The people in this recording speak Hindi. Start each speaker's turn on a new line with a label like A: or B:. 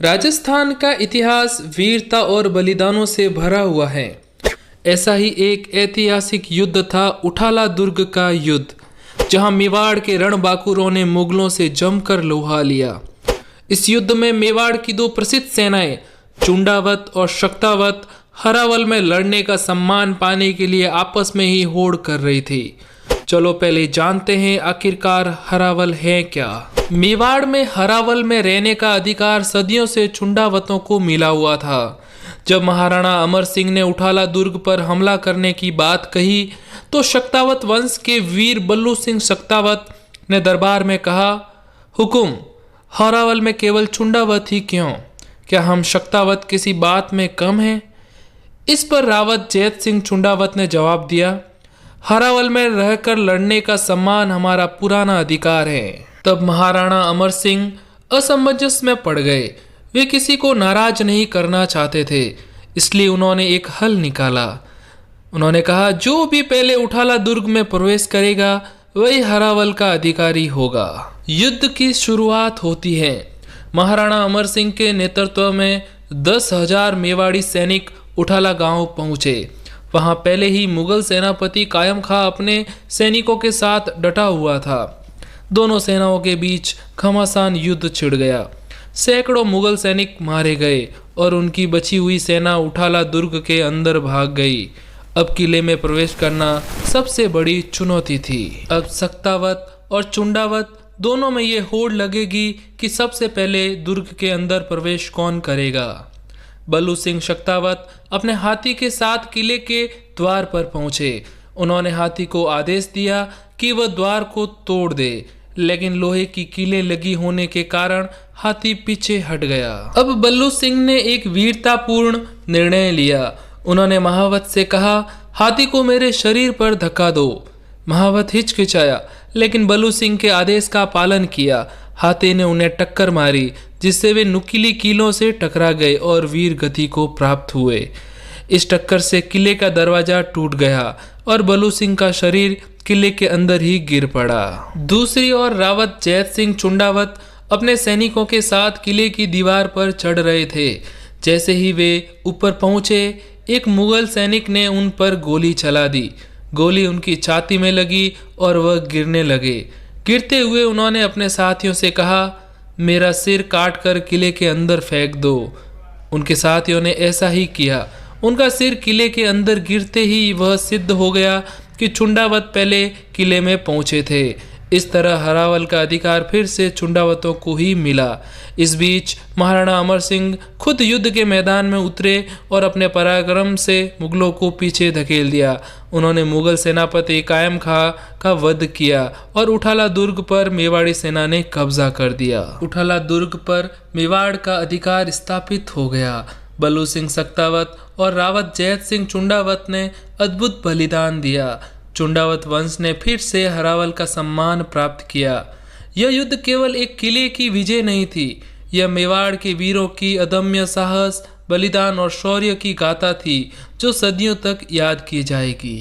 A: राजस्थान का इतिहास वीरता और बलिदानों से भरा हुआ है। ऐसा ही एक ऐतिहासिक युद्ध था उठाला दुर्ग का युद्ध, जहां मेवाड़ के रणबांकुरों ने मुगलों से जमकर लोहा लिया। इस युद्ध में मेवाड़ की दो प्रसिद्ध सेनाएं चुंडावत और शक्तावत हरावल में लड़ने का सम्मान पाने के लिए आपस में ही होड़ कर रही थी। चलो पहले जानते हैं आखिरकार हरावल है क्या। मेवाड़ में हरावल में रहने का अधिकार सदियों से चुंडावतों को मिला हुआ था। जब महाराणा अमर सिंह ने उठाला दुर्ग पर हमला करने की बात कही तो शक्तावत वंश के वीर बल्लू सिंह शक्तावत ने दरबार में कहा, हुकुम, हरावल में केवल चुंडावत ही क्यों? क्या हम शक्तावत किसी बात में कम हैं? इस पर रावत जैत सिंह चुंडावत ने जवाब दिया, हरावल में रहकर लड़ने का सम्मान हमारा पुराना अधिकार है। तब महाराणा अमर सिंह असमंजस में पड़ गए। वे किसी को नाराज नहीं करना चाहते थे, इसलिए उन्होंने एक हल निकाला। उन्होंने कहा, जो भी पहले उठाला दुर्ग में प्रवेश करेगा वही हरावल का अधिकारी होगा। युद्ध की शुरुआत होती है। महाराणा अमर सिंह के नेतृत्व में 10,000 मेवाड़ी सैनिक उठाला गांव पहुंचे। वहां पहले ही मुगल सेनापति कायम खां अपने सैनिकों के साथ डटा हुआ था। दोनों सेनाओं के बीच घमासान युद्ध छिड़ गया। सैकड़ों मुगल सैनिक मारे गए और उनकी बची हुई सेना उठाला दुर्ग के अंदर भाग गई। अब किले में प्रवेश करना सबसे बड़ी चुनौती थी। अब शक्तावत और चुंडावत दोनों में ये होड़ लगेगी कि सबसे पहले दुर्ग के अंदर प्रवेश कौन करेगा। बल्लू सिंह शक्तावत अपने हाथी के साथ किले के द्वार पर पहुंचे। उन्होंने हाथी को आदेश दिया कि वह द्वार को तोड़ दे, लेकिन लोहे की कीलें लगी होने के कारण हाथी पीछे हट गया। अब बल्लू सिंह ने एक वीरतापूर्ण निर्णय लिया। उन्होंने महावत से कहा, हाथी को मेरे शरीर पर धक्का दो। महावत हिचकिचाया, लेकिन बल्लू सिंह के आदेश का पालन किया। हाथी ने उन्हें टक्कर मारी, जिससे वे नुकीली कीलों से टकरा गए और वीर गति को प्राप्त हुए। इस टक्कर से किले का दरवाजा टूट गया और बल्लू सिंह का शरीर किले के अंदर ही गिर पड़ा। दूसरी ओर रावत जैत सिंह चुंडावत अपने सैनिकों के साथ किले की दीवार पर चढ़ रहे थे। जैसे ही वे ऊपर पहुंचे, एक मुगल सैनिक ने उन पर गोली चला दी। गोली उनकी छाती में लगी और वह गिरने लगे। गिरते हुए उन्होंने अपने साथियों से कहा, मेरा सिर काट कर किले के अंदर फेंक दो। उनके साथियों ने ऐसा ही किया। उनका सिर किले के अंदर गिरते ही वह सिद्ध हो गया कि चुंडावत पहले किले में पहुंचे थे। इस तरह हरावल का अधिकार फिर से चुंडावतों को ही मिला। इस बीच महाराणा अमर सिंह खुद युद्ध के मैदान में उतरे और अपने पराक्रम से मुगलों को पीछे धकेल दिया। उन्होंने मुगल सेनापति कायम खां का वध किया और उठाला दुर्ग पर मेवाड़ी सेना ने कब्जा कर दिया। उठाला दुर्ग पर मेवाड़ का अधिकार स्थापित हो गया। बल्लू सिंह शक्तावत और रावत जैत सिंह चुंडावत ने अद्भुत बलिदान दिया। चुंडावत वंश ने फिर से हरावल का सम्मान प्राप्त किया। यह युद्ध केवल एक किले की विजय नहीं थी, यह मेवाड़ के वीरों की अदम्य साहस, बलिदान और शौर्य की गाथा थी, जो सदियों तक याद की जाएगी।